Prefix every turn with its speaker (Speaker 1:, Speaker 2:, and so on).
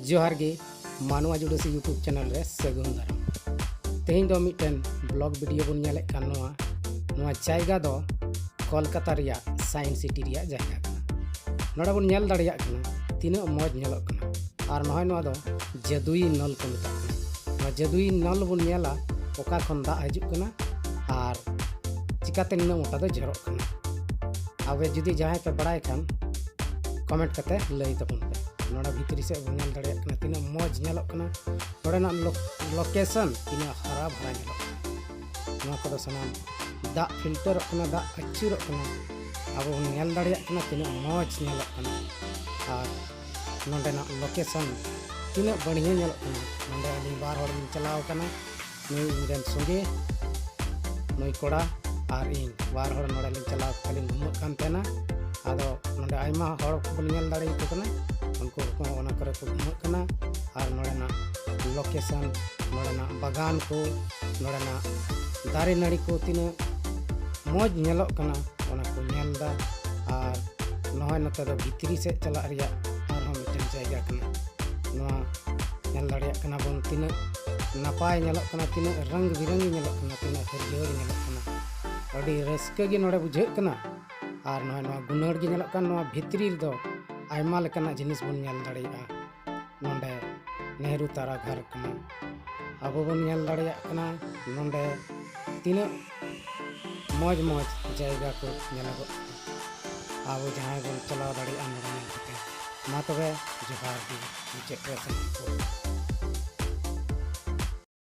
Speaker 1: जोहार गे मानवा जुड़सी YouTube channel रे सगुन दाराम तेहिं दो मिटन ब्लॉग वीडियो बन नेले कान नोआ जायगा दो कोलकाता रिया साइंस सिटी रिया जायगा नोडे बन नेल दाड़िया कना तीना मौज नेलोग कना आर नोय नोआ दो जादुई नल को मेता कना जादुई नल बन नेला ओका खन दा हजु कना आर चिकाते निना मोटा दो झरोग कना आबे जुदी जहां पे बड़ाय खान कमेंट करते लई तबन पे नोड़ा भीतरी से नेल दाड़िया कना तीना मौज नेलोग कना नोडेना लोकेशन तीना हरा भरा नेलोग नोआ को सनाम दा फिल्टर कना दा अचुर कना अब नेल दाड़िया कना तीना मौज नेलोग कना आर नोडेना लोकेशन तीना बढ़िया नेलोग कना नोडे अली बार हर चलाव कना नुई इनरेन संगे नुई कोड़ा आर इन बार हर नोडे लिन चलाव खाली घुमक कान तेना आदो नोडे आयमा हर को नेल दाड़े को कना उनको को ओना करे को घुमक कना आर नोडेना लोकेशन नोडेना बागान को नोडेना दारे नाड़ी को तीना मौज नेलोग कना ओना को नेलदा आर नोय नते दो भीतरी से चला रिया आर हम मिटन जायगा कना नोआ नेल दाड़िया कना बन तीना नपाय नेलोग कना तीना रंग बिरंगी नेलोग कना तीना हरियर नेलोग कना अडी रस्के गे नोडे बुझे कना आर नोय नोआ गुनड़ गे नेलोग कना नोआ भीतरी दो आयमा लेकाना जिनिस बन नेल दाड़िया नोडे नेहरू तारा घर कना अब बन नेल दाड़िया कना नोडे तीना मौज मौज जायगा को नेलोग अब जहां बन चलाव दाड़िया नोडे नेल कते मा तबे जोहार गे मुचाद रे